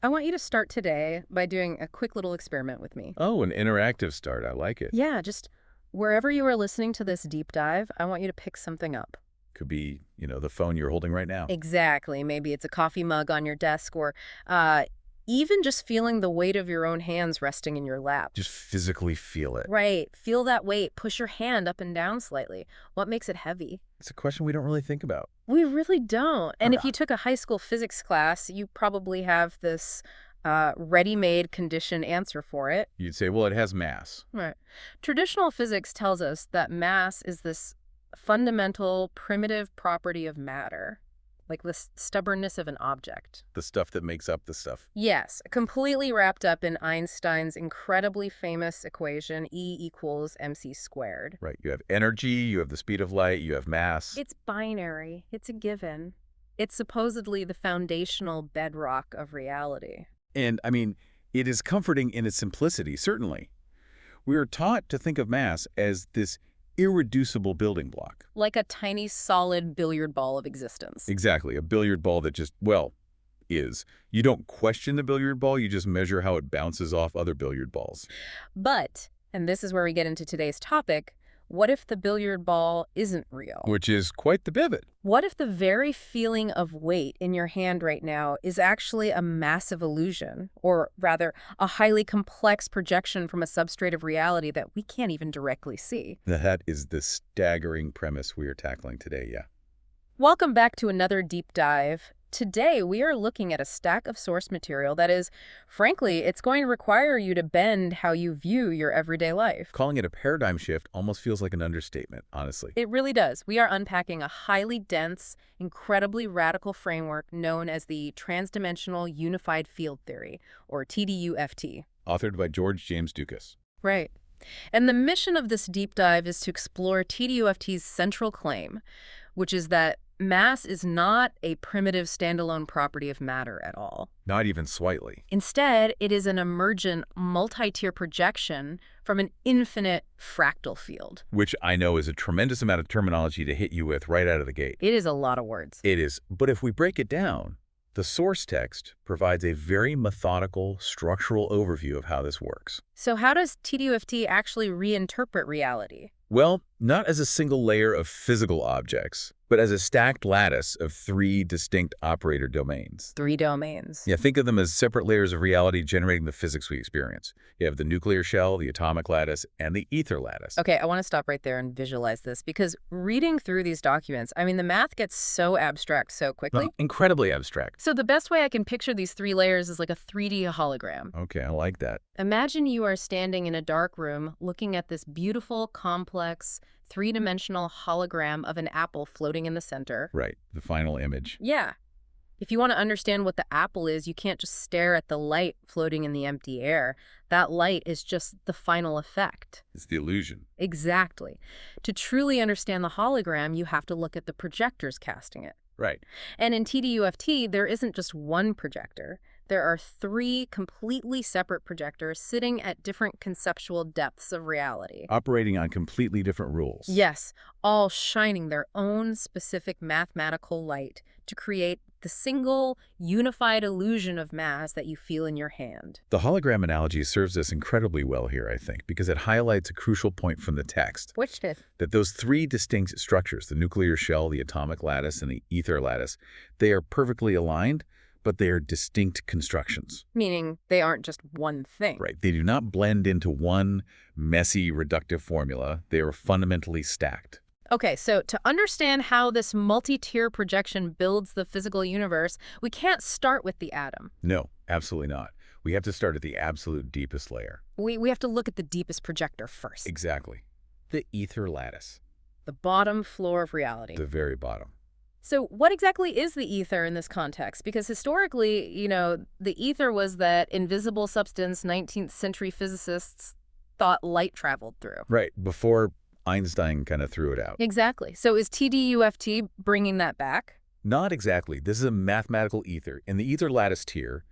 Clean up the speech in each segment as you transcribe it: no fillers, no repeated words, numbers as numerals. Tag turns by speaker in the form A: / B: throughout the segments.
A: I want you to start today by doing a quick little experiment with me.
B: Oh, an interactive start. I like it.
A: Yeah, just wherever you are listening to this deep dive, I want you to pick something up.
B: Could be, the phone you're holding right now.
A: Exactly. Maybe it's a coffee mug on your desk or uh, even just feeling the weight of your own hands resting in your lap.
B: Just physically feel it.
A: Right. Feel that weight. Push your hand up and down slightly. What makes it heavy?
B: It's a question we don't really think about.
A: We really don't. And if
B: Yeah.
A: you took a high school physics class, you probably have this ready-made conditioned answer for it.
B: You'd say, well, it has mass.
A: Right. Traditional physics tells us that mass is this fundamental primitive property of matter, like the stubbornness of an object.
B: The stuff that makes up the stuff.
A: Yes, completely wrapped up in Einstein's incredibly famous equation, E equals mc squared.
B: Right. You have energy, you have the speed of light, you have mass.
A: It's binary. It's a given. It's supposedly the foundational bedrock of reality.
B: And, it is comforting in its simplicity, certainly. We are taught to think of mass as this irreducible building block.
A: Like a tiny solid billiard ball of existence.
B: Exactly. A billiard ball that just, is. You don't question the billiard ball, you just measure how it bounces off other billiard balls.
A: But, and this is where we get into today's topic, what if the billiard ball isn't real?
B: Which is quite the pivot.
A: What if the very feeling of weight in your hand right now is actually a massive illusion, or rather, a highly complex projection from a substrate of reality that we can't even directly see?
B: That is the staggering premise we are tackling today, yeah.
A: Welcome back to another deep dive. Today, we are looking at a stack of source material that is, frankly, it's going to require you to bend how you view your everyday life.
B: Calling it a paradigm shift almost feels like an understatement, honestly.
A: It really does. We are unpacking a highly dense, incredibly radical framework known as the Transdimensional Unified Field Theory, or TDUFT.
B: Authored by George James Dukas.
A: Right. And the mission of this deep dive is to explore TDUFT's central claim, which is that mass is not a primitive standalone property of matter at all.
B: Not even slightly.
A: Instead, it is an emergent multi-tier projection from an infinite fractal field.
B: Which I know is a tremendous amount of terminology to hit you with right out of the gate.
A: It is a lot of words.
B: It is. But if we break it down, the source text provides a very methodical, structural overview of how this works.
A: So how does TDUFT actually reinterpret reality?
B: Well, not as a single layer of physical objects, but as a stacked lattice of three distinct operator domains.
A: 3 domains.
B: Yeah, think of them as separate layers of reality generating the physics we experience. You have the nuclear shell, the atomic lattice, and the ether lattice.
A: Okay, I want to stop right there and visualize this because reading through these documents, the math gets so abstract so quickly.
B: Incredibly abstract.
A: So the best way I can picture these 3 layers is like a 3D hologram.
B: Okay, I like that.
A: Imagine you are standing in a dark room looking at this beautiful, complex, 3-dimensional hologram of an apple floating in the center.
B: Right, the final image.
A: Yeah. If you want to understand what the apple is, you can't just stare at the light floating in the empty air. That light is just the final effect.
B: It's the illusion.
A: Exactly. To truly understand the hologram, you have to look at the projectors casting it.
B: Right.
A: And in TDUFT, there isn't just one projector. There are 3 completely separate projectors sitting at different conceptual depths of reality.
B: Operating on completely different rules.
A: Yes, all shining their own specific mathematical light to create the single, unified illusion of mass that you feel in your hand.
B: The hologram analogy serves us incredibly well here, I think, because it highlights a crucial point from the text.
A: Which did?
B: That those 3 distinct structures, the nuclear shell, the atomic lattice, and the ether lattice, they are perfectly aligned, but they are distinct constructions.
A: Meaning they aren't just one thing.
B: Right. They do not blend into one messy, reductive formula. They are fundamentally stacked.
A: Okay, so to understand how this multi-tier projection builds the physical universe, we can't start with the atom.
B: No, absolutely not. We have to start at the absolute deepest layer.
A: We have to look at the deepest projector first.
B: Exactly. The ether lattice.
A: The bottom floor of reality.
B: The very bottom.
A: So what exactly is the ether in this context? Because historically, the ether was that invisible substance 19th century physicists thought light traveled through.
B: Right, before Einstein kind of threw it out.
A: Exactly. So is TDUFT bringing that back?
B: Not exactly. This is a mathematical ether. In the ether lattice tier,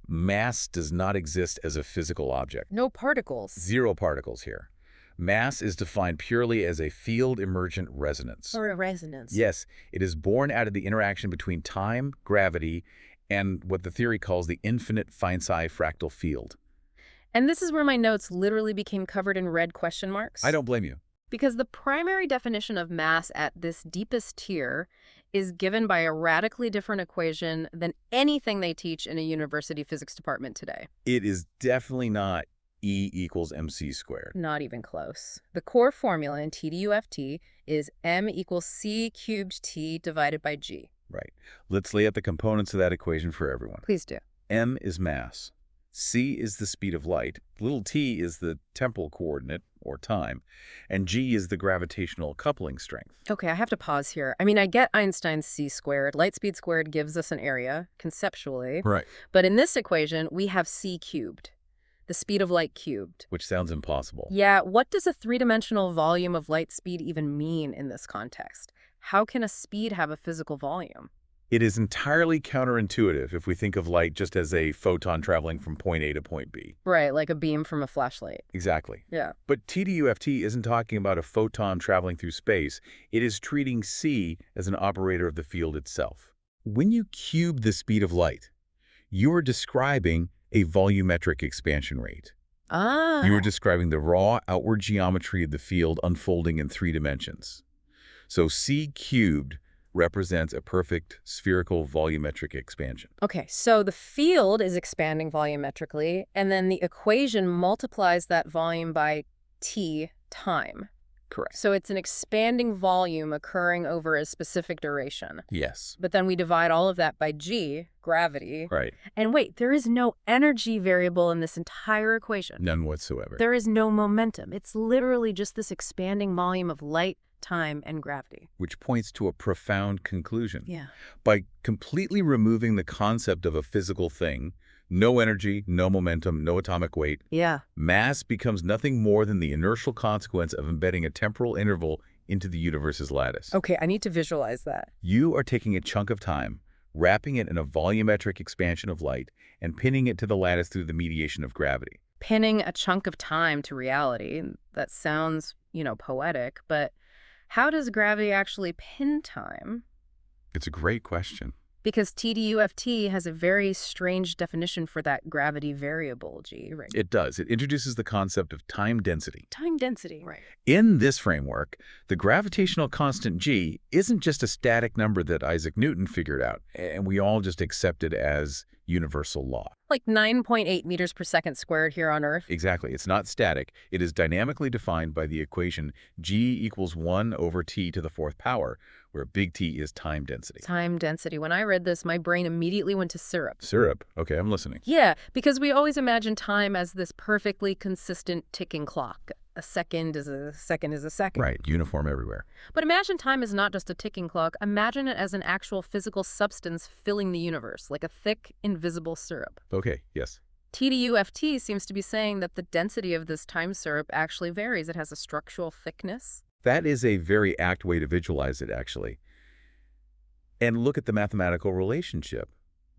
B: mass does not exist as a physical object.
A: No particles.
B: 0 particles here. Mass is defined purely as a field emergent resonance.
A: Or a resonance.
B: Yes, it is born out of the interaction between time, gravity, and what the theory calls the infinite fine-size fractal field.
A: And this is where my notes literally became covered in red question marks.
B: I don't blame you.
A: Because the primary definition of mass at this deepest tier is given by a radically different equation than anything they teach in a university physics department today.
B: It is definitely not E equals mc squared.
A: Not even close. The core formula in TDUFT is m equals c cubed t divided by g.
B: Right. Let's lay out the components of that equation for everyone.
A: Please do.
B: M is mass. C is the speed of light. Little t is the temporal coordinate, or time. And g is the gravitational coupling strength.
A: Okay, I have to pause here. I mean, I get Einstein's c squared. Light speed squared gives us an area, conceptually.
B: Right.
A: But in this equation, we have c cubed, the speed of light cubed.
B: Which sounds impossible.
A: Yeah, what does a three-dimensional volume of light speed even mean in this context? How can a speed have a physical volume?
B: It is entirely counterintuitive if we think of light just as a photon traveling from point A to point B.
A: Right, like a beam from a flashlight.
B: Exactly.
A: Yeah.
B: But TDUFT isn't talking about a photon traveling through space. It is treating C as an operator of the field itself. When you cube the speed of light, you are describing a volumetric expansion rate.
A: Ah.
B: You are describing the raw outward geometry of the field unfolding in 3 dimensions. So C cubed represents a perfect spherical volumetric expansion.
A: Okay, so the field is expanding volumetrically, and then the equation multiplies that volume by t time.
B: Correct.
A: So it's an expanding volume occurring over a specific duration.
B: Yes.
A: But then we divide all of that by g, gravity.
B: Right.
A: And wait, there is no energy variable in this entire equation.
B: None whatsoever.
A: There is no momentum. It's literally just this expanding volume of light, time, and gravity.
B: Which points to a profound conclusion.
A: Yeah.
B: By completely removing the concept of a physical thing, no energy, no momentum, no atomic weight,
A: Yeah.
B: mass becomes nothing more than the inertial consequence of embedding a temporal interval into the universe's lattice.
A: Okay, I need to visualize that.
B: You are taking a chunk of time, wrapping it in a volumetric expansion of light, and pinning it to the lattice through the mediation of gravity.
A: Pinning a chunk of time to reality. That sounds, poetic, but how does gravity actually pin time?
B: It's a great question.
A: Because TDUFT has a very strange definition for that gravity variable, G, right?
B: It does. It introduces the concept of time density.
A: Time density, right.
B: In this framework, the gravitational constant G isn't just a static number that Isaac Newton figured out, and we all just accepted as universal law.
A: Like 9.8 meters per second squared here on Earth.
B: Exactly. It's not static. It is dynamically defined by the equation G equals 1 over t to the 4th power, where big T is time density.
A: Time density. When I read this, my brain immediately went to syrup.
B: Syrup. Okay, I'm listening.
A: Yeah, because we always imagine time as this perfectly consistent ticking clock. A second is a second is a second.
B: Right, uniform everywhere.
A: But imagine time is not just a ticking clock. Imagine it as an actual physical substance filling the universe, like a thick, invisible syrup.
B: Okay, yes.
A: TDUFT seems to be saying that the density of this time syrup actually varies. It has a structural thickness.
B: That is a very apt way to visualize it, actually. And look at the mathematical relationship.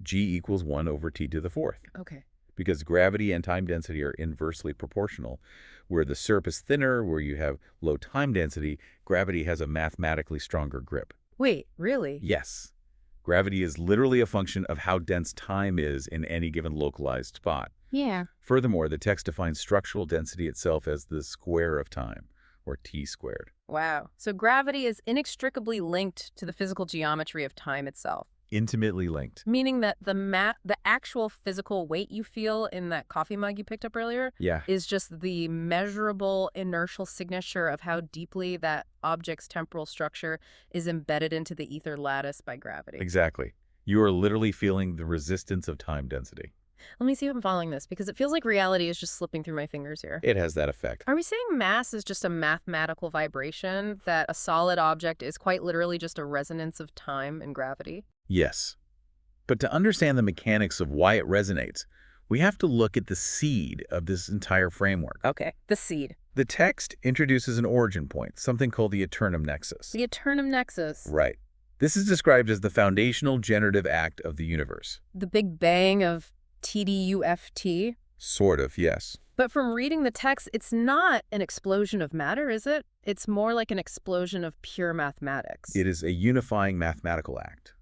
B: G equals 1 over t to the 4th.
A: Okay.
B: Because gravity and time density are inversely proportional. Where the syrup is thinner, where you have low time density, gravity has a mathematically stronger grip.
A: Wait, really?
B: Yes. Gravity is literally a function of how dense time is in any given localized spot.
A: Yeah.
B: Furthermore, the text defines structural density itself as the square of time, or t squared.
A: Wow. So gravity is inextricably linked to the physical geometry of time itself.
B: Intimately linked.
A: Meaning that the actual physical weight you feel in that coffee mug you picked up earlier
B: Yeah.
A: is just the measurable inertial signature of how deeply that object's temporal structure is embedded into the ether lattice by gravity.
B: Exactly. You are literally feeling the resistance of time density.
A: Let me see if I'm following this, because it feels like reality is just slipping through my fingers here.
B: It has that effect.
A: Are we saying mass is just a mathematical vibration, that a solid object is quite literally just a resonance of time and gravity?
B: Yes. But to understand the mechanics of why it resonates, we have to look at the seed of this entire framework.
A: Okay, the seed.
B: The text introduces an origin point, something called the eternum nexus.
A: The eternum nexus.
B: Right. This is described as the foundational generative act of the universe.
A: The Big Bang of TDUFT.
B: Sort of, yes.
A: But from reading the text, it's not an explosion of matter, is it? It's more like an explosion of pure mathematics.
B: It is a unifying mathematical act.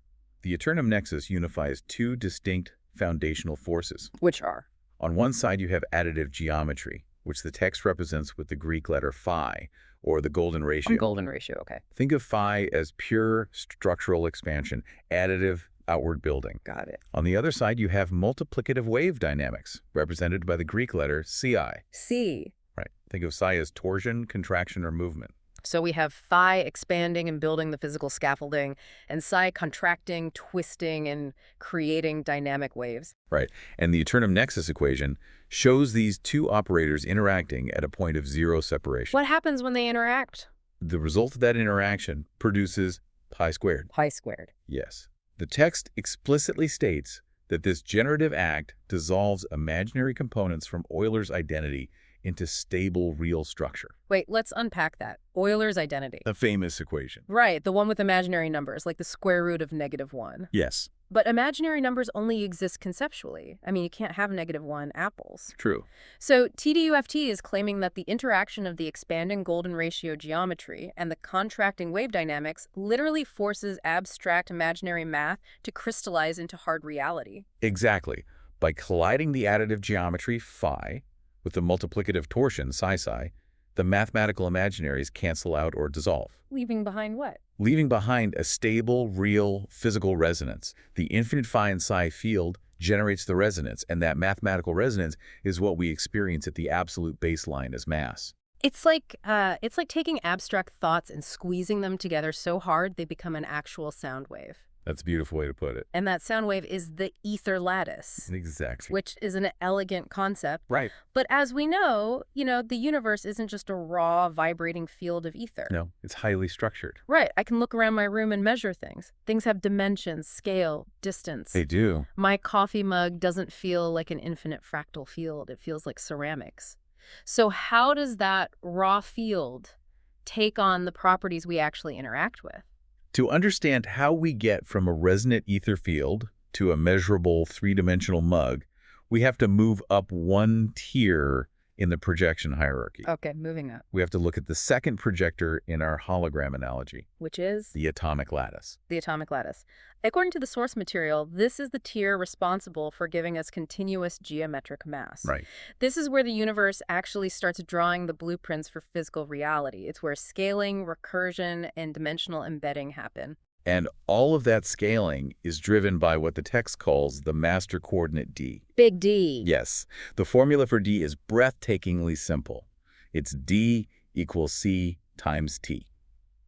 B: The eternum nexus unifies two distinct foundational forces.
A: Which are?
B: On one side, you have additive geometry, which the text represents with the Greek letter phi, or the golden ratio.
A: Golden ratio, okay.
B: Think of phi as pure structural expansion, additive outward building.
A: Got it.
B: On the other side, you have multiplicative wave dynamics, represented by the Greek letter Ci.
A: C.
B: Right. Think of psi as torsion, contraction, or movement.
A: So we have phi expanding and building the physical scaffolding, and psi contracting, twisting, and creating dynamic waves.
B: Right. And the eternum nexus equation shows these two operators interacting at a point of zero separation.
A: What happens when they interact?
B: The result of that interaction produces pi squared.
A: Pi squared.
B: Yes. The text explicitly states that this generative act dissolves imaginary components from Euler's identity into stable real structure.
A: Wait, let's unpack that. Euler's identity.
B: A famous equation.
A: Right, the one with imaginary numbers, like the square root of -1.
B: Yes.
A: But imaginary numbers only exist conceptually. I mean, you can't have -1 apples.
B: True.
A: So TDUFT is claiming that the interaction of the expanding golden ratio geometry and the contracting wave dynamics literally forces abstract imaginary math to crystallize into hard reality.
B: Exactly. By colliding the additive geometry phi with the multiplicative torsion psi, the mathematical imaginaries cancel out or dissolve,
A: Leaving behind what?
B: leaving behind a stable, real, physical resonance. The infinite phi and psi field generates the resonance, and that mathematical resonance is what we experience at the absolute baseline as mass.
A: It's like taking abstract thoughts and squeezing them together so hard they become an actual sound wave.
B: That's a beautiful way to put it.
A: And that sound wave is the ether lattice,
B: Exactly.
A: which is an elegant concept.
B: Right.
A: But as we know, the universe isn't just a raw, vibrating field of ether.
B: No, it's highly structured.
A: Right. I can look around my room and measure things. Things have dimensions, scale, distance.
B: They do.
A: My coffee mug doesn't feel like an infinite fractal field. It feels like ceramics. So how does that raw field take on the properties we actually interact with?
B: To understand how we get from a resonant ether field to a measurable three-dimensional mug, we have to move up one tier in the projection hierarchy.
A: Okay, moving up.
B: We have to look at the second projector in our hologram analogy,
A: Which is?
B: the atomic lattice.
A: The atomic lattice. According to the source material, this is the tier responsible for giving us continuous geometric mass.
B: Right.
A: This is where the universe actually starts drawing the blueprints for physical reality. It's where scaling, recursion, and dimensional embedding happen.
B: And all of that scaling is driven by what the text calls the master coordinate D.
A: Big D.
B: Yes, the formula for D is breathtakingly simple. It's D equals C times T.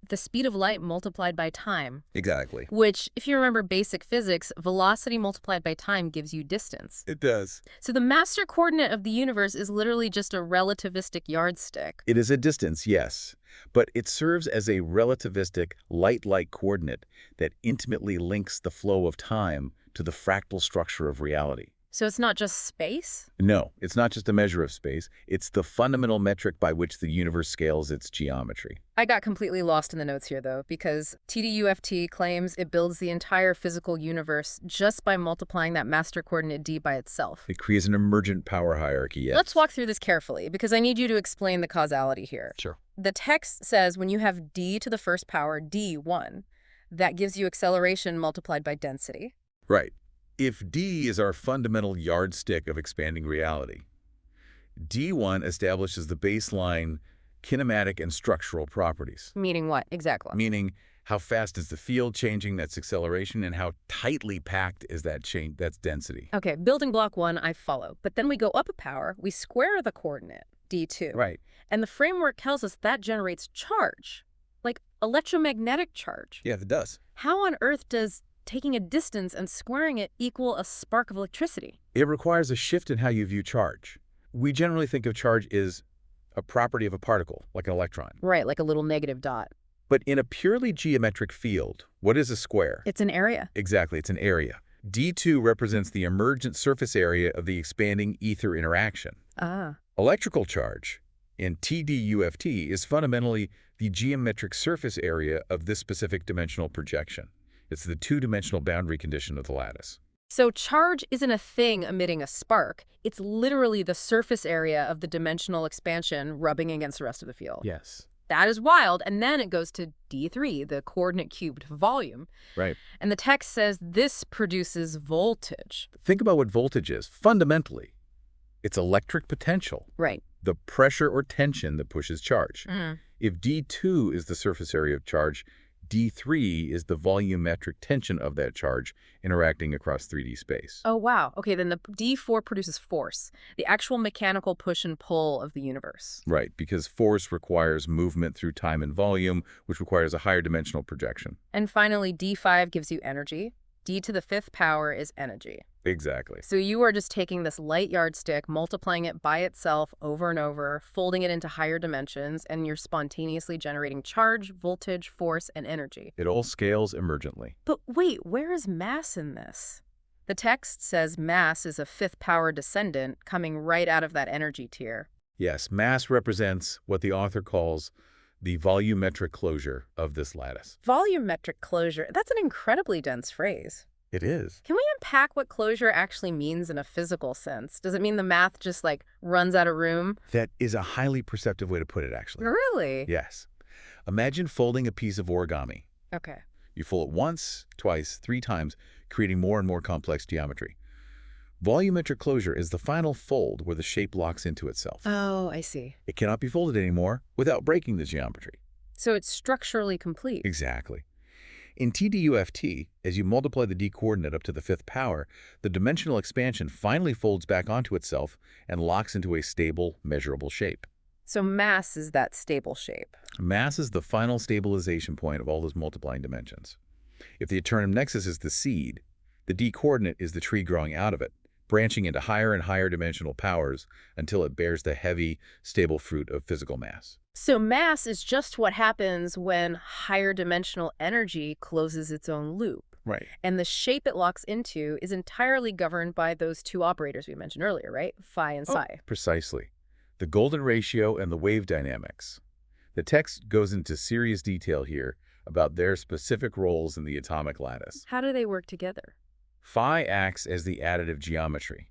A: The speed of light multiplied by time.
B: Exactly.
A: Which, if you remember basic physics, velocity multiplied by time gives you distance.
B: It does.
A: So the master coordinate of the universe is literally just a relativistic yardstick.
B: It is a distance, yes, but it serves as a relativistic light-like coordinate that intimately links the flow of time to the fractal structure of reality.
A: So it's not just space?
B: No, it's not just a measure of space. It's the fundamental metric by which the universe scales its geometry.
A: I got completely lost in the notes here, though, because TDUFT claims it builds the entire physical universe just by multiplying that master coordinate D by itself.
B: It creates an emergent power hierarchy, yes.
A: Let's walk through this carefully, because I need you to explain the causality here.
B: Sure.
A: The text says when you have D to the first power, D1, that gives you acceleration multiplied by density.
B: Right. If D is our fundamental yardstick of expanding reality, D1 establishes the baseline kinematic and structural properties.
A: Meaning what, exactly?
B: Meaning, how fast is the field changing, that's acceleration, and how tightly packed is that change, that's density.
A: Okay, building block 1, I follow. But then we go up a power, we square the coordinate, D2.
B: Right.
A: And the framework tells us that generates charge, like electromagnetic charge.
B: Yeah, it does.
A: How on earth does taking a distance and squaring it equal a spark of electricity?
B: It requires a shift in how you view charge. We generally think of charge as a property of a particle, like an electron.
A: Right, like a little negative dot.
B: But in a purely geometric field, what is a square?
A: It's an area.
B: Exactly, it's an area. D2 represents the emergent surface area of the expanding ether interaction.
A: Ah.
B: Electrical charge in TDUFT is fundamentally the geometric surface area of this specific dimensional projection. It's the two-dimensional boundary condition of the lattice.
A: So charge isn't a thing emitting a spark. It's literally the surface area of the dimensional expansion rubbing against the rest of the field.
B: Yes.
A: That is wild. And then it goes to D3, the coordinate cubed volume.
B: Right.
A: And the text says this produces voltage.
B: Think about what voltage is. Fundamentally, it's electric potential,
A: Right.
B: the pressure or tension that pushes charge.
A: Mm.
B: If D2 is the surface area of charge, D3 is the volumetric tension of that charge interacting across 3D space.
A: Oh, wow. Okay, then the D4 produces force, the actual mechanical push and pull of the universe.
B: Right, because force requires movement through time and volume, which requires a higher dimensional projection.
A: And finally, D5 gives you energy. D to the fifth power is energy.
B: Exactly.
A: So you are just taking this light yardstick, multiplying it by itself over and over, folding it into higher dimensions, and you're spontaneously generating charge, voltage, force, and energy.
B: It all scales emergently.
A: But wait, where is mass in this? The text says mass is a fifth power descendant coming right out of that energy tier.
B: Yes, mass represents what the author calls the volumetric closure of this lattice.
A: Volumetric closure, that's an incredibly dense phrase.
B: It is.
A: Can we unpack what closure actually means in a physical sense? Does it mean the math just runs out of room?
B: That is a highly perceptive way to put it, actually.
A: Really?
B: Yes. Imagine folding a piece of origami.
A: Okay.
B: You fold it once, twice, 3 times, creating more and more complex geometry. Volumetric closure is the final fold where the shape locks into itself.
A: Oh, I see.
B: It cannot be folded anymore without breaking the geometry.
A: So it's structurally complete.
B: Exactly. In TDUFT, as you multiply the d-coordinate up to the fifth power, the dimensional expansion finally folds back onto itself and locks into a stable, measurable shape.
A: So mass is that stable shape.
B: Mass is the final stabilization point of all those multiplying dimensions. If the eternum nexus is the seed, the d-coordinate is the tree growing out of it, branching into higher and higher dimensional powers until it bears the heavy, stable fruit of physical mass.
A: So mass is just what happens when higher dimensional energy closes its own loop.
B: Right.
A: And the shape it locks into is entirely governed by those two operators we mentioned earlier, right? Phi and psi.
B: Precisely. The golden ratio and the wave dynamics. The text goes into serious detail here about their specific roles in the atomic lattice.
A: How do they work together?
B: Phi acts as the additive geometry.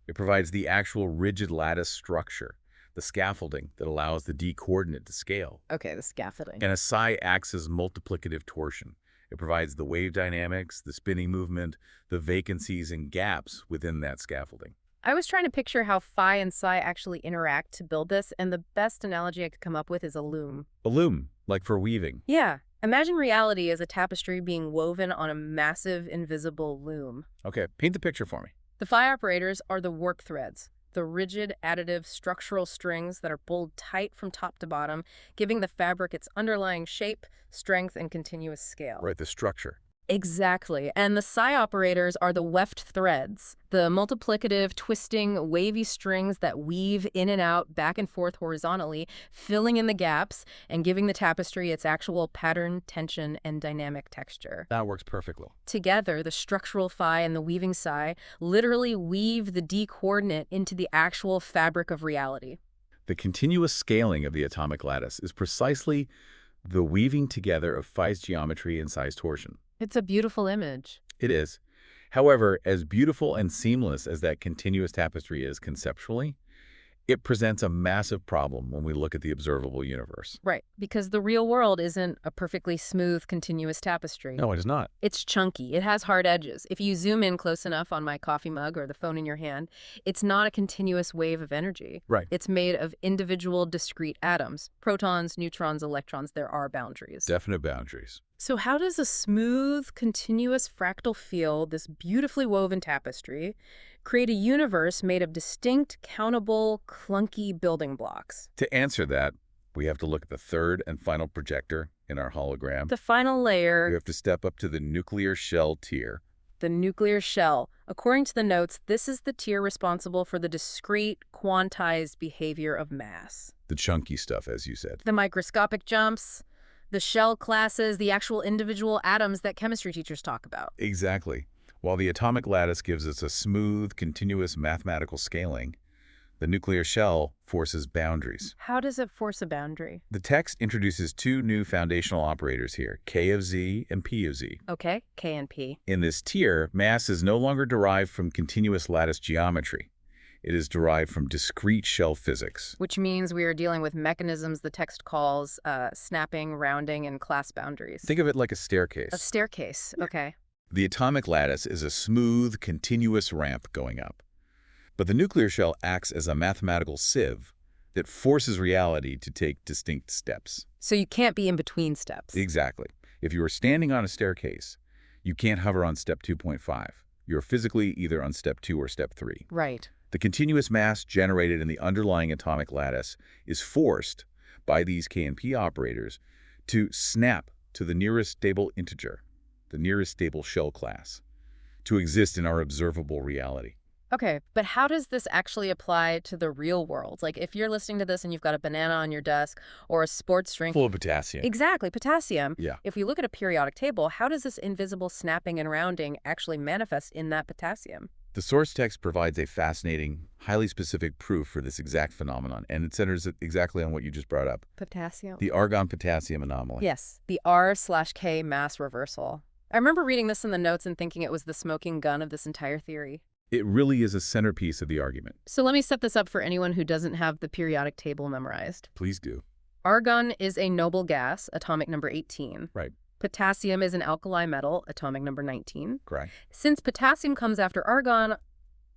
B: It provides the actual rigid lattice structure, the scaffolding that allows the d-coordinate to scale.
A: Okay, the scaffolding.
B: And a psi acts as multiplicative torsion. It provides the wave dynamics, the spinning movement, the vacancies and gaps within that scaffolding.
A: I was trying to picture how phi and psi actually interact to build this, and the best analogy I could come up with is a loom.
B: A loom, like for weaving.
A: Yeah. Imagine reality as a tapestry being woven on a massive, invisible loom.
B: Okay, paint the picture for me.
A: The phi operators are the work threads, the rigid, additive, structural strings that are pulled tight from top to bottom, giving the fabric its underlying shape, strength, and continuous scale.
B: Right, the structure.
A: Exactly. And the psi operators are the weft threads, the multiplicative, twisting, wavy strings that weave in and out, back and forth horizontally, filling in the gaps and giving the tapestry its actual pattern, tension, and dynamic texture.
B: That works perfectly.
A: Together, the structural phi and the weaving psi literally weave the d-coordinate into the actual fabric of reality.
B: The continuous scaling of the atomic lattice is precisely the weaving together of phi's geometry and psi's torsion.
A: It's a beautiful image.
B: It is. However, as beautiful and seamless as that continuous tapestry is conceptually, it presents a massive problem when we look at the observable universe.
A: Right, because the real world isn't a perfectly smooth, continuous tapestry.
B: No, it is not.
A: It's chunky. It has hard edges. If you zoom in close enough on my coffee mug or the phone in your hand, it's not a continuous wave of energy.
B: Right.
A: It's made of individual, discrete atoms. Protons, neutrons, electrons, there are boundaries.
B: Definite boundaries.
A: So how does a smooth, continuous fractal field, this beautifully woven tapestry, create a universe made of distinct, countable, clunky building blocks?
B: To answer that, we have to look at the third and final projector in our hologram.
A: The final
B: We
A: layer,
B: have to step up to the nuclear shell tier.
A: the nuclear shell. According to the notes, this is the tier responsible for the discrete, quantized behavior of mass.
B: The chunky stuff, as you said.
A: The microscopic jumps, the shell classes, the actual individual atoms that chemistry teachers talk about.
B: Exactly. While the atomic lattice gives us a smooth, continuous mathematical scaling, the nuclear shell forces boundaries.
A: How does it force a boundary?
B: The text introduces 2 new foundational operators here, K of Z and P of Z.
A: Okay, K and P.
B: In this tier, mass is no longer derived from continuous lattice geometry. It is derived from discrete shell physics.
A: Which means we are dealing with mechanisms the text calls snapping, rounding, and class boundaries.
B: Think of it like a
A: A
B: staircase.
A: staircase, okay.
B: The atomic lattice is a smooth, continuous ramp going up. But the nuclear shell acts as a mathematical sieve that forces reality to take distinct steps.
A: So you can't be in between steps.
B: Exactly. If you are standing on a staircase, you can't hover on step 2.5. You're physically either on step 2 or step 3.
A: Right.
B: The continuous mass generated in the underlying atomic lattice is forced by these K&P operators to snap to the nearest stable integer, the nearest stable shell class, to exist in our observable reality.
A: Okay, but how does this actually apply to the real world? Like if you're listening to this and you've got a banana on your desk or a sports drink.
B: Full of potassium.
A: Exactly, potassium.
B: Yeah.
A: If we look at a periodic table, how does this invisible snapping and rounding actually manifest in that potassium?
B: The source text provides a fascinating, highly specific proof for this exact phenomenon, and it centers it exactly on what you just brought up,
A: Potassium?
B: the argon-potassium anomaly.
A: Yes, the R/K mass reversal. I remember reading this in the notes and thinking it was the smoking gun of this entire theory.
B: It really is a centerpiece of the argument.
A: So let me set this up for anyone who doesn't have the periodic table memorized.
B: Please do.
A: Argon is a noble gas, atomic number 18.
B: Right.
A: Potassium is an alkali metal, atomic number 19.
B: Correct.
A: Since potassium comes after argon,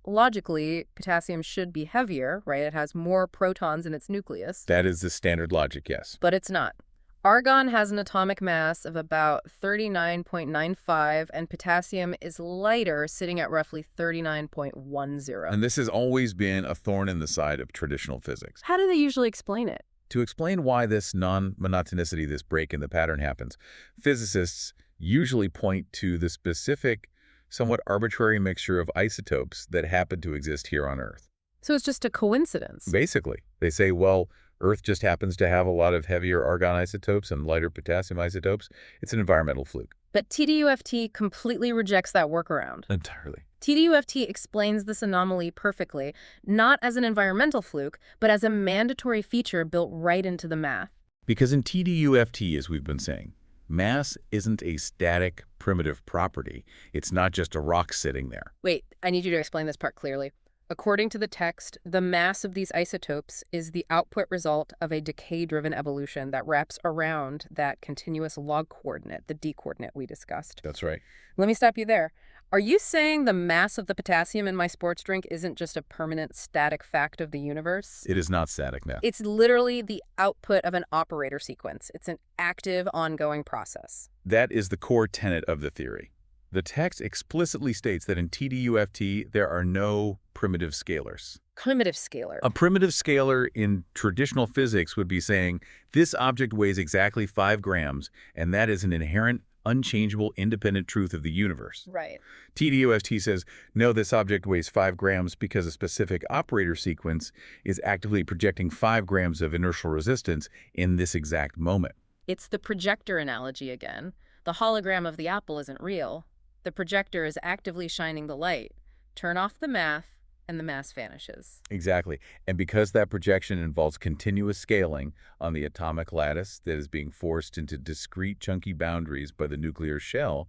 A: logically, potassium should be heavier, right? It has more protons in its nucleus.
B: That is the standard logic, yes.
A: But it's not. Argon has an atomic mass of about 39.95, and potassium is lighter, sitting at roughly 39.10.
B: And this has always been a thorn in the side of traditional physics.
A: How do they usually explain it?
B: To explain why this non-monotonicity, this break in the pattern happens, physicists usually point to the specific, somewhat arbitrary mixture of isotopes that happen to exist here on Earth.
A: So it's just a coincidence.
B: Basically, they say, well, Earth just happens to have a lot of heavier argon isotopes and lighter potassium isotopes. It's an environmental fluke.
A: But TDUFT completely rejects that workaround.
B: Entirely.
A: TDUFT explains this anomaly perfectly, not as an environmental fluke, but as a mandatory feature built right into the math.
B: Because in TDUFT, as we've been saying, mass isn't a static, primitive property. It's not just a rock sitting there.
A: Wait, I need you to explain this part clearly. According to the text, the mass of these isotopes is the output result of a decay-driven evolution that wraps around that continuous log coordinate, the D coordinate we discussed.
B: That's right.
A: Let me stop you there. Are you saying the mass of the potassium in my sports drink isn't just a permanent static fact of the universe?
B: It is not static now.
A: It's literally the output of an operator sequence. It's an active, ongoing process.
B: That is the core tenet of the theory. The text explicitly states that in TDUFT, there are no primitive scalars.
A: Primitive scalar.
B: A primitive scalar in traditional physics would be saying, this object weighs exactly 5 grams, and that is an inherent, unchangeable, independent truth of the universe.
A: Right.
B: TDUFT says, no, this object weighs 5 grams because a specific operator sequence is actively projecting 5 grams of inertial resistance in this exact moment.
A: It's the projector analogy again. The hologram of the apple isn't real. The projector is actively shining the light. Turn off the math, and the mass vanishes.
B: Exactly. And because that projection involves continuous scaling on the atomic lattice that is being forced into discrete chunky boundaries by the nuclear shell,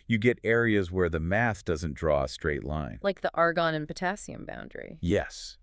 B: you get areas where the math doesn't draw a straight line.
A: Like the argon and potassium boundary.
B: Yes.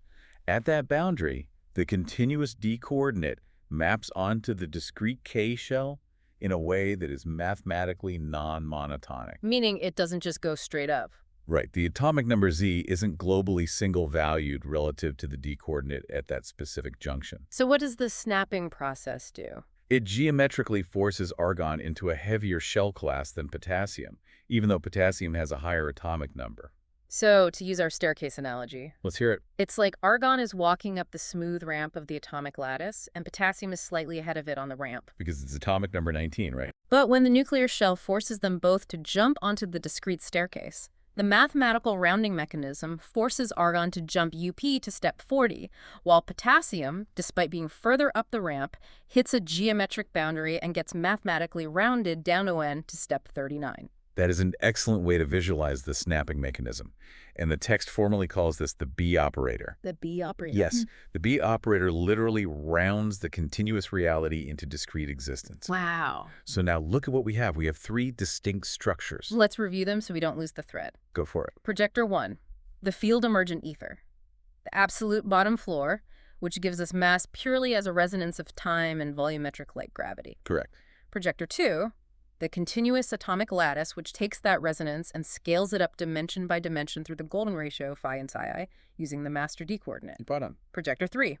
B: At that boundary, the continuous D coordinate maps onto the discrete K shell in a way that is mathematically non-monotonic.
A: Meaning it doesn't just go straight up.
B: Right. The atomic number Z isn't globally single-valued relative to the D coordinate at that specific junction.
A: So what does the snapping process do?
B: It geometrically forces argon into a heavier shell class than potassium, even though potassium has a higher atomic number.
A: So, to use our staircase analogy,
B: Let's hear it.
A: it's like argon is walking up the smooth ramp of the atomic lattice, and potassium is slightly ahead of it on the ramp.
B: Because it's atomic number 19, right?
A: But when the nuclear shell forces them both to jump onto the discrete staircase, the mathematical rounding mechanism forces argon to jump UP to step 40, while potassium, despite being further up the ramp, hits a geometric boundary and gets mathematically rounded down ON to step 39.
B: That is an excellent way to visualize the snapping mechanism. And the text formally calls this the B operator.
A: The B operator.
B: Yes, the B operator literally rounds the continuous reality into discrete existence.
A: Wow.
B: So now look at what we have. We have 3 distinct structures.
A: Let's review them so we don't lose the thread.
B: Go for it.
A: Projector 1, the field emergent ether. The absolute bottom floor, which gives us mass purely as a resonance of time and volumetric light gravity.
B: Correct.
A: Projector 2, the continuous atomic lattice, which takes that resonance and scales it up dimension by dimension through the golden ratio phi and psi using the master d coordinate.
B: Spot on.
A: Projector 3,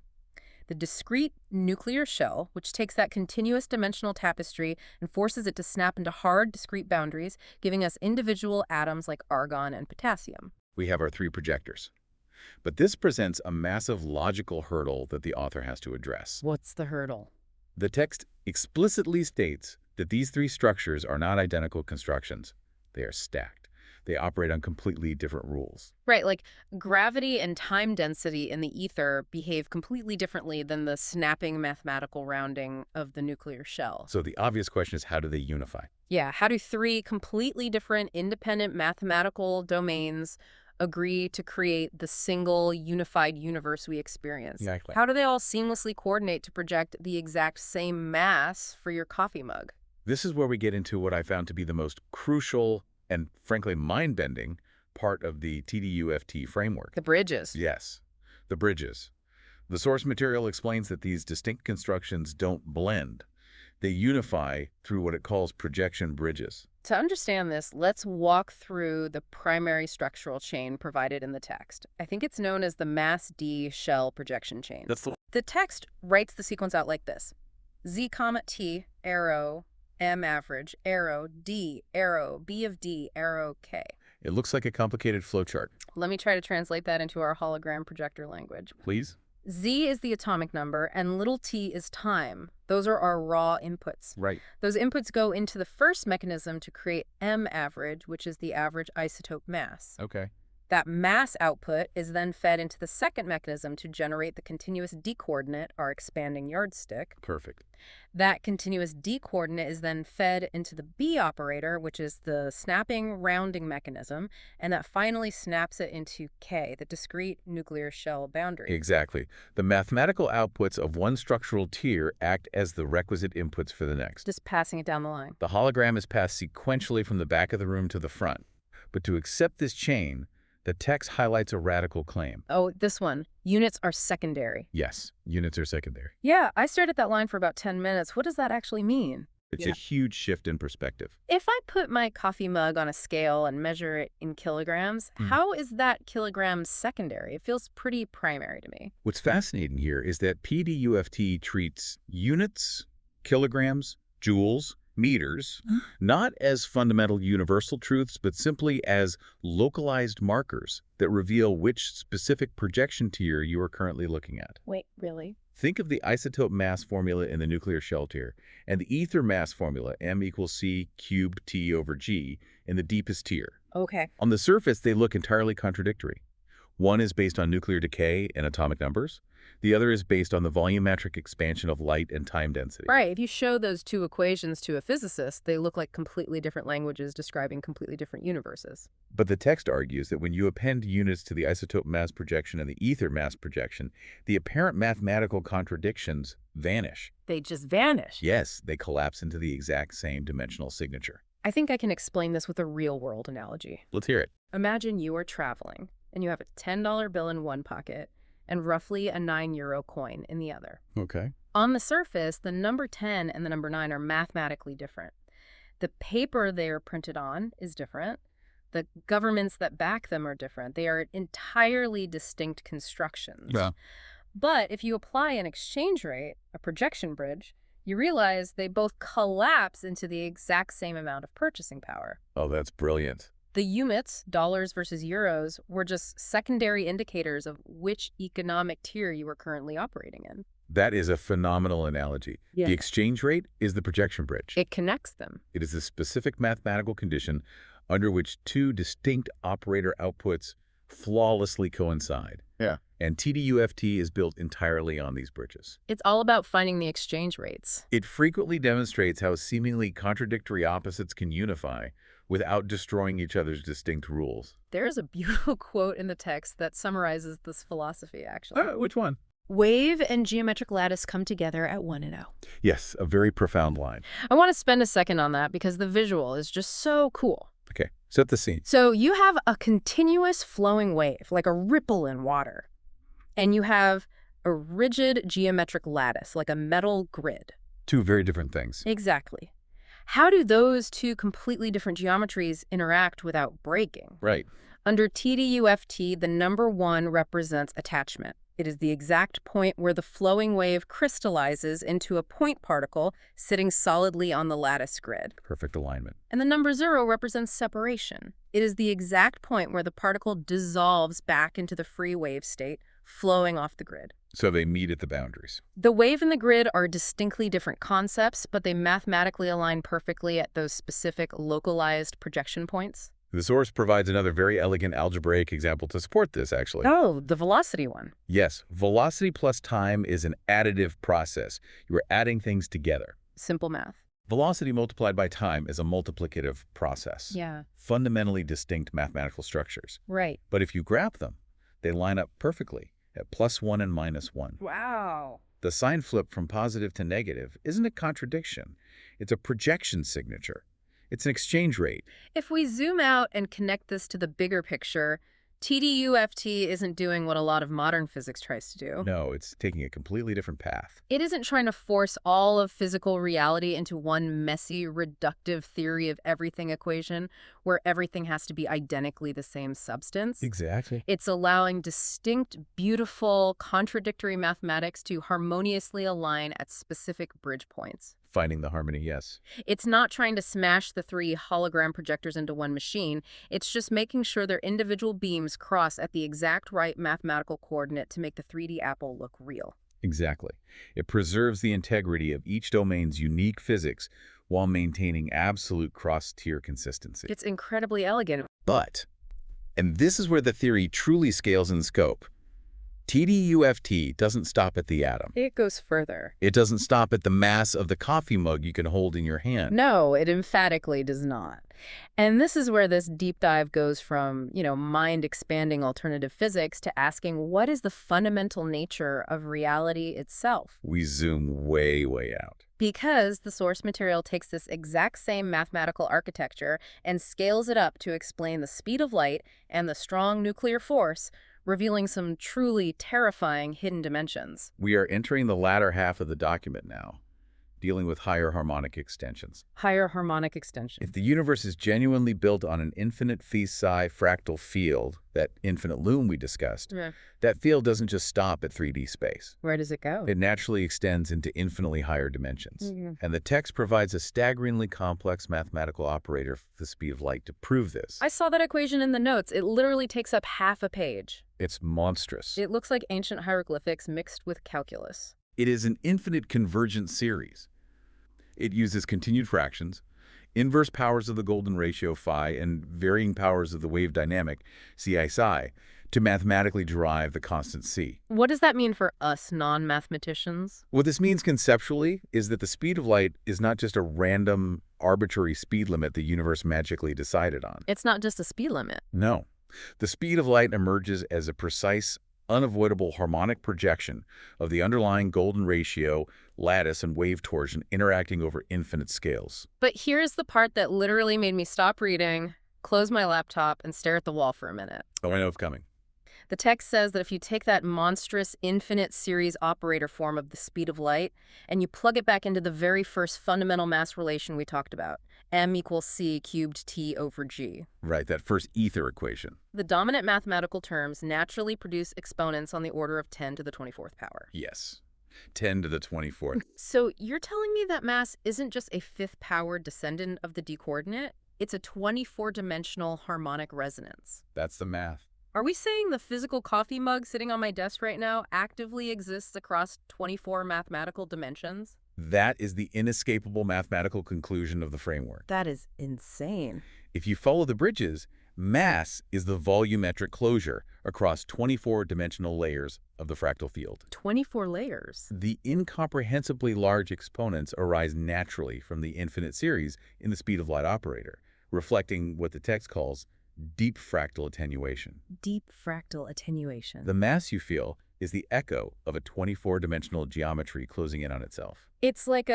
A: the discrete nuclear shell, which takes that continuous dimensional tapestry and forces it to snap into hard, discrete boundaries, giving us individual atoms like argon and potassium.
B: We have our 3 projectors. But this presents a massive logical hurdle that the author has to address.
A: What's the hurdle?
B: The text explicitly states that these 3 structures are not identical constructions. They are stacked. They operate on completely different rules.
A: Right, like gravity and time density in the ether behave completely differently than the snapping mathematical rounding of the nuclear shell.
B: So the obvious question is, how do they unify?
A: Yeah, how do 3 completely different independent mathematical domains agree to create the single unified universe we experience?
B: Exactly.
A: How do they all seamlessly coordinate to project the exact same mass for your coffee mug?
B: This is where we get into what I found to be the most crucial and, frankly, mind-bending part of the TDUFT framework.
A: The bridges.
B: Yes, the bridges. The source material explains that these distinct constructions don't blend. They unify through what it calls projection bridges.
A: To understand this, let's walk through the primary structural chain provided in the text. I think it's known as the mass D shell projection chain. The text writes the sequence out like this. Z comma T, arrow, M average, arrow, D, arrow, B of D, arrow, K.
B: It looks like a complicated flowchart.
A: Let me try to translate that into our hologram projector language.
B: Please?
A: Z is the atomic number, and little t is time. Those are our raw inputs.
B: Right.
A: Those inputs go into the first mechanism to create M average, which is the average isotope mass.
B: Okay.
A: That mass output is then fed into the second mechanism to generate the continuous D coordinate, our expanding yardstick.
B: Perfect.
A: That continuous D coordinate is then fed into the B operator, which is the snapping rounding mechanism, and that finally snaps it into K, the discrete nuclear shell boundary.
B: Exactly. The mathematical outputs of one structural tier act as the requisite inputs for the next.
A: Just passing it down the line.
B: The hologram is passed sequentially from the back of the room to the front. But to accept this chain, the text highlights a radical claim.
A: Oh, this one. Units are secondary.
B: Yes, units are secondary.
A: Yeah, I stared at that line for about 10 minutes. What does that actually mean?
B: It's a huge shift in perspective.
A: If I put my coffee mug on a scale and measure it in kilograms, how is that kilogram secondary? It feels pretty primary to me.
B: What's fascinating here is that PDUFT treats units, kilograms, joules, meters, not as fundamental universal truths, but simply as localized markers that reveal which specific projection tier you are currently looking at.
A: Wait, really?
B: Think of the isotope mass formula in the nuclear shell tier and the ether mass formula, M equals C cubed T over G, in the deepest tier.
A: Okay.
B: On the surface, they look entirely contradictory. One is based on nuclear decay and atomic numbers. The other is based on the volumetric expansion of light and time density.
A: Right. If you show those two equations to a physicist, they look like completely different languages describing completely different universes.
B: But the text argues that when you append units to the isotope mass projection and the ether mass projection, the apparent mathematical contradictions vanish.
A: They just vanish.
B: Yes, they collapse into the exact same dimensional signature.
A: I think I can explain this with a real-world analogy.
B: Let's hear it.
A: Imagine you are traveling, and you have a $10 bill in one pocket and roughly a €9 coin in the other.
B: Okay.
A: On the surface, the number 10 and the number 9 are mathematically different. The paper they are printed on is different. The governments that back them are different. They are entirely distinct constructions.
B: Yeah.
A: But if you apply an exchange rate, a projection bridge, you realize they both collapse into the exact same amount of purchasing power.
B: Oh, that's brilliant.
A: The units, dollars versus euros, were just secondary indicators of which economic tier you were currently operating in.
B: That is a phenomenal analogy.
A: Yeah.
B: The exchange rate is the projection bridge.
A: It connects them.
B: It is a specific mathematical condition under which two distinct operator outputs flawlessly coincide. Yeah. And TDUFT is built entirely on these bridges.
A: It's all about finding the exchange rates.
B: It frequently demonstrates how seemingly contradictory opposites can unify without destroying each other's distinct rules.
A: There's a beautiful quote in the text that summarizes this philosophy, actually.
B: Which one?
A: Wave and geometric lattice come together at 1 and 0.
B: Yes, a very profound line.
A: I want to spend a second on that because the visual is just so cool.
B: Okay, set the scene.
A: So you have a continuous flowing wave, like a ripple in water. And you have a rigid geometric lattice, like a metal grid.
B: Two very different things.
A: Exactly. How do those two completely different geometries interact without breaking?
B: Right.
A: Under TDUFT, the number 1 represents attachment. It is the exact point where the flowing wave crystallizes into a point particle sitting solidly on the lattice grid.
B: Perfect alignment.
A: And the number 0 represents separation. It is the exact point where the particle dissolves back into the free wave state, flowing off the grid.
B: So they meet at the boundaries.
A: The wave and the grid are distinctly different concepts, but they mathematically align perfectly at those specific localized projection points.
B: The source provides another very elegant algebraic example to support this, actually.
A: Oh, the velocity one.
B: Yes, velocity plus time is an additive process. You are adding things together.
A: Simple math.
B: Velocity multiplied by time is a multiplicative process.
A: Yeah.
B: Fundamentally distinct mathematical structures.
A: Right.
B: But if you graph them, they line up perfectly at +1 and -1.
A: Wow.
B: The sign flip from positive to negative isn't a contradiction. It's a projection signature. It's an exchange rate.
A: If we zoom out and connect this to the bigger picture, TDUFT isn't doing what a lot of modern physics tries to do.
B: No, it's taking a completely different path.
A: It isn't trying to force all of physical reality into one messy, reductive theory of everything equation where everything has to be identically the same substance.
B: Exactly.
A: It's allowing distinct, beautiful, contradictory mathematics to harmoniously align at specific bridge points.
B: Finding the harmony, yes.
A: It's not trying to smash the 3 hologram projectors into one machine. It's just making sure their individual beams cross at the exact right mathematical coordinate to make the 3D apple look real.
B: Exactly. It preserves the integrity of each domain's unique physics while maintaining absolute cross-tier consistency.
A: It's incredibly elegant.
B: But, and this is where the theory truly scales in scope, TDUFT doesn't stop at the atom.
A: It goes further.
B: It doesn't stop at the mass of the coffee mug you can hold in your hand.
A: No, it emphatically does not. And this is where this deep dive goes from, mind-expanding alternative physics to asking what is the fundamental nature of reality itself?
B: We zoom way, way out.
A: Because the source material takes this exact same mathematical architecture and scales it up to explain the speed of light and the strong nuclear force, revealing some truly terrifying hidden dimensions.
B: We are entering the latter half of the document now, dealing with higher harmonic extensions.
A: Higher harmonic extension.
B: If the universe is genuinely built on an infinite phi-psi fractal field, that infinite loom we discussed,
A: Yeah.
B: that field doesn't just stop at 3D space.
A: Where does it go?
B: It naturally extends into infinitely higher dimensions.
A: Mhm.
B: And the text provides a staggeringly complex mathematical operator for the speed of light to prove this.
A: I saw that equation in the notes. It literally takes up half a page.
B: It's monstrous.
A: It looks like ancient hieroglyphics mixed with calculus.
B: It is an infinite convergent series. It uses continued fractions, inverse powers of the golden ratio phi, and varying powers of the wave dynamic, psi, to mathematically derive the constant c.
A: What does that mean for us non-mathematicians?
B: What this means conceptually is that the speed of light is not just a random, arbitrary speed limit the universe magically decided on.
A: It's not just a speed limit.
B: No. The speed of light emerges as a precise, unavoidable harmonic projection of the underlying golden ratio, lattice, and wave torsion interacting over infinite scales.
A: But here's the part that literally made me stop reading, close my laptop, and stare at the wall for a minute.
B: Oh, I know it's coming.
A: The text says that if you take that monstrous infinite series operator form of the speed of light and you plug it back into the very first fundamental mass relation we talked about, m equals c cubed t over g.
B: Right, that first ether equation.
A: The dominant mathematical terms naturally produce exponents on the order of 10 to the 24th power.
B: Yes. 10 to the 24th.
A: So you're telling me that mass isn't just a fifth power descendant of the d-coordinate? It's a 24-dimensional harmonic resonance.
B: That's the math.
A: Are we saying the physical coffee mug sitting on my desk right now actively exists across 24 mathematical dimensions?
B: That is the inescapable mathematical conclusion of the framework.
A: That is insane.
B: If you follow the bridges, mass is the volumetric closure across 24-dimensional layers of the fractal field.
A: 24 layers.
B: The incomprehensibly large exponents arise naturally from the infinite series in the speed of light operator, reflecting what the text calls deep fractal attenuation.
A: Deep fractal attenuation.
B: The mass you feel is the echo of a 24-dimensional geometry closing in on itself.
A: It's like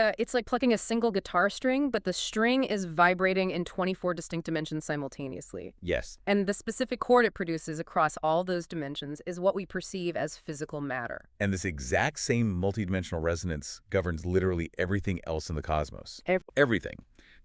A: plucking a single guitar string, but the string is vibrating in 24 distinct dimensions simultaneously.
B: Yes.
A: And the specific chord it produces across all those dimensions is what we perceive as physical matter.
B: And this exact same multidimensional resonance governs literally everything else in the cosmos. Everything.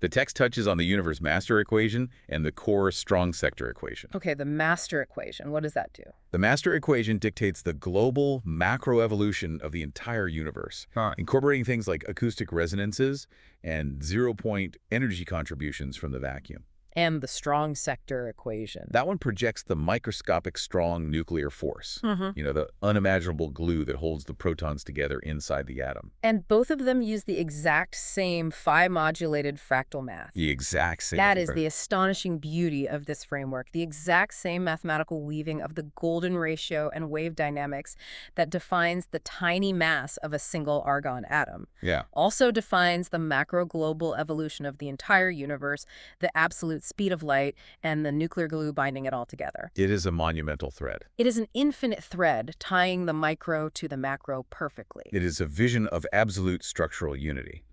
B: The text touches on the universe master equation and the core strong sector equation.
A: Okay, the master equation. What does that do?
B: The master equation dictates the global macroevolution of the entire universe, incorporating things like acoustic resonances and zero-point energy contributions from the vacuum.
A: And the strong sector equation.
B: That one projects the microscopic strong nuclear force, the unimaginable glue that holds the protons together inside the atom.
A: And both of them use the exact same phi-modulated fractal math.
B: The exact same.
A: That is the astonishing beauty of this framework, the exact same mathematical weaving of the golden ratio and wave dynamics that defines the tiny mass of a single argon atom.
B: Yeah.
A: Also defines the macro-global evolution of the entire universe, the absolute speed of light, and the nuclear glue binding it all together.
B: It is a monumental thread.
A: It is an infinite thread tying the micro to the macro perfectly.
B: It is a vision of absolute structural unity.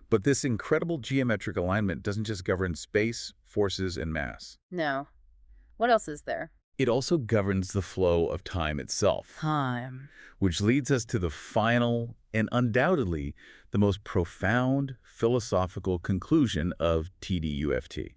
B: But this incredible geometric alignment doesn't just govern space, forces, and mass.
A: No. What else is there?
B: It also governs the flow of time itself.
A: Time.
B: Which leads us to the final and undoubtedly the most profound philosophical conclusion of TDUFT.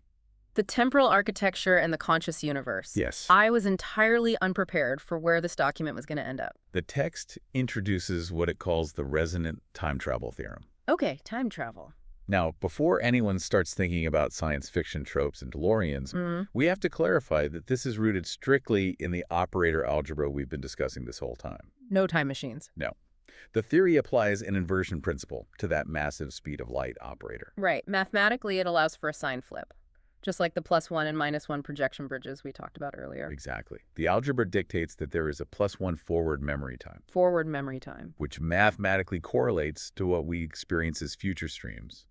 A: The temporal architecture and the conscious universe.
B: Yes.
A: I was entirely unprepared for where this document was going to end up.
B: The text introduces what it calls the resonant time travel theorem.
A: Okay, time travel.
B: Now, before anyone starts thinking about science fiction tropes and DeLoreans, we have to clarify that this is rooted strictly in the operator algebra we've been discussing this whole time.
A: No time machines.
B: No. The theory applies an inversion principle to that massive speed of light operator.
A: Right. Mathematically, it allows for a sign flip. Just like the +1 and -1 projection bridges we talked about earlier.
B: Exactly. The algebra dictates that there is a +1 forward memory time.
A: Forward memory time.
B: Which mathematically correlates to what we experience as future streams,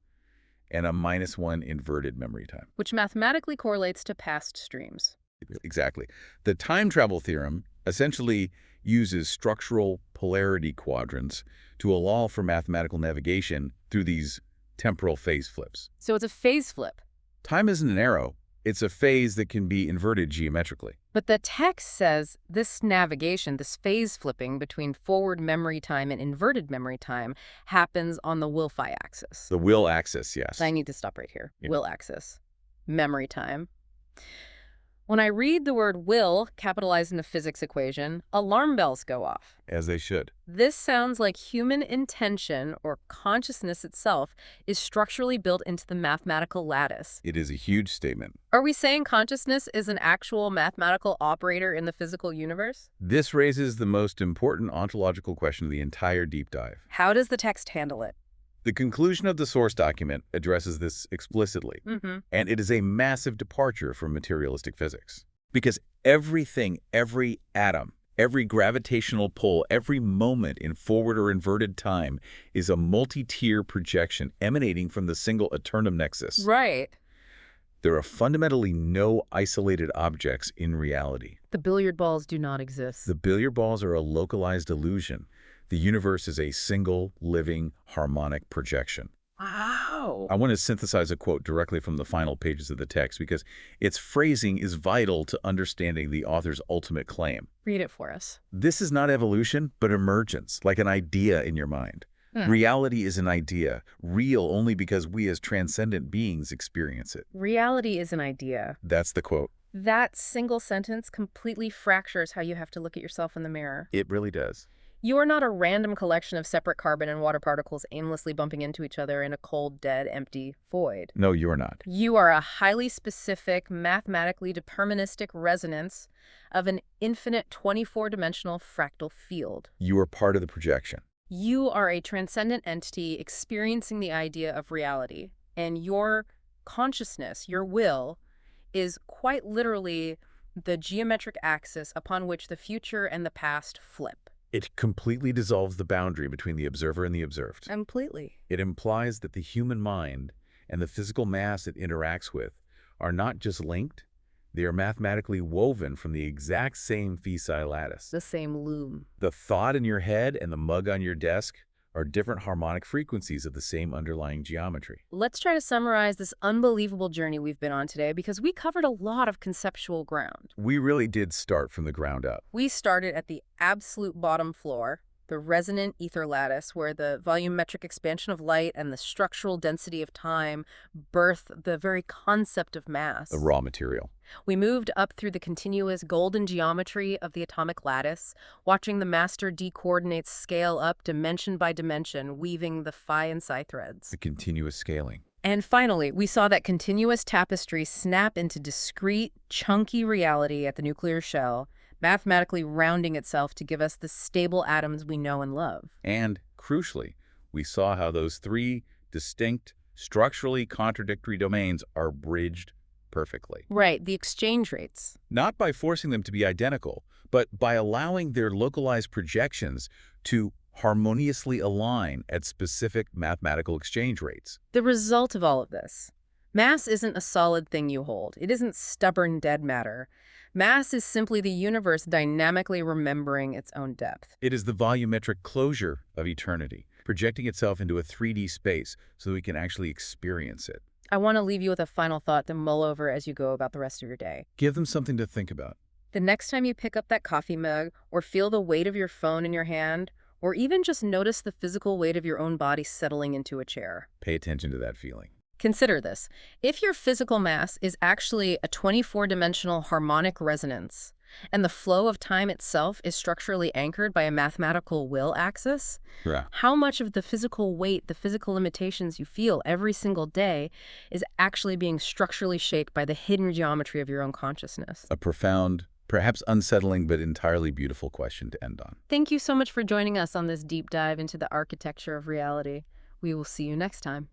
B: and a -1 inverted memory time.
A: Which mathematically correlates to past streams.
B: Exactly. The time travel theorem essentially uses structural polarity quadrants to allow for mathematical navigation through these temporal phase flips.
A: So it's a phase flip.
B: Time isn't an arrow. It's a phase that can be inverted geometrically.
A: But the text says this navigation, this phase flipping between forward memory time and inverted memory time happens on the will-phi axis.
B: The will axis, yes.
A: I need to stop right here.
B: Yeah.
A: Will axis. Memory time. When I read the word will capitalized in a physics equation, alarm bells go off.
B: As they should.
A: This sounds like human intention, or consciousness itself, is structurally built into the mathematical lattice.
B: It is a huge statement.
A: Are we saying consciousness is an actual mathematical operator in the physical universe?
B: This raises the most important ontological question of the entire deep dive.
A: How does the text handle it?
B: The conclusion of the source document addresses this explicitly, and it is a massive departure from materialistic physics. Because everything, every atom, every gravitational pull, every moment in forward or inverted time is a multi-tier projection emanating from the single eternum nexus.
A: Right.
B: There are fundamentally no isolated objects in reality.
A: The billiard balls do not exist.
B: The billiard balls are a localized illusion. The universe is a single, living, harmonic projection.
A: Wow.
B: I want to synthesize a quote directly from the final pages of the text because its phrasing is vital to understanding the author's ultimate claim.
A: Read it for us.
B: This is not evolution, but emergence, like an idea in your mind. Reality is an idea, real only because we as transcendent beings experience it.
A: Reality is an idea.
B: That's the quote.
A: That single sentence completely fractures how you have to look at yourself in the mirror.
B: It really does.
A: You are not a random collection of separate carbon and water particles aimlessly bumping into each other in a cold, dead, empty void.
B: No, you are not.
A: You are a highly specific, mathematically deterministic resonance of an infinite 24-dimensional fractal field.
B: You are part of the projection.
A: You are a transcendent entity experiencing the idea of reality, and your consciousness, your will, is quite literally the geometric axis upon which the future and the past flip.
B: It completely dissolves the boundary between the observer and the observed.
A: Completely.
B: It implies that the human mind and the physical mass it interacts with are not just linked, They are mathematically woven from the exact same fissile lattice.
A: The same loom.
B: The thought in your head and the mug on your desk are different harmonic frequencies of the same underlying geometry.
A: Let's try to summarize this unbelievable journey we've been on today because we covered a lot of conceptual ground.
B: We really did start from the ground up.
A: We started at the absolute bottom floor, the resonant ether lattice, where the volumetric expansion of light and the structural density of time birth the very concept of mass.
B: The raw material.
A: We moved up through the continuous golden geometry of the atomic lattice, watching the master D-coordinates scale up dimension by dimension, weaving the phi and psi threads.
B: The continuous scaling.
A: And finally, we saw that continuous tapestry snap into discrete, chunky reality at the nuclear shell, mathematically rounding itself to give us the stable atoms we know and love.
B: And, crucially, we saw how those three distinct, structurally contradictory domains are bridged perfectly.
A: Right, the exchange rates.
B: Not by forcing them to be identical, but by allowing their localized projections to harmoniously align at specific mathematical exchange rates.
A: The result of all of this. Mass isn't a solid thing you hold. It isn't stubborn dead matter. Mass is simply the universe dynamically remembering its own depth.
B: It is the volumetric closure of eternity, projecting itself into a 3D space so that we can actually experience it.
A: I want to leave you with a final thought to mull over as you go about the rest of your day.
B: Give them something to think about.
A: The next time you pick up that coffee mug, or feel the weight of your phone in your hand, or even just notice the physical weight of your own body settling into a chair,
B: Pay attention to that feeling.
A: consider this. If your physical mass is actually a 24-dimensional harmonic resonance, and the flow of time itself is structurally anchored by a mathematical will axis,
B: Yeah.
A: how much of the physical weight, the physical limitations you feel every single day is actually being structurally shaped by the hidden geometry of your own consciousness?
B: A profound, perhaps unsettling, but entirely beautiful question to end on.
A: Thank you so much for joining us on this deep dive into the architecture of reality. We will see you next time.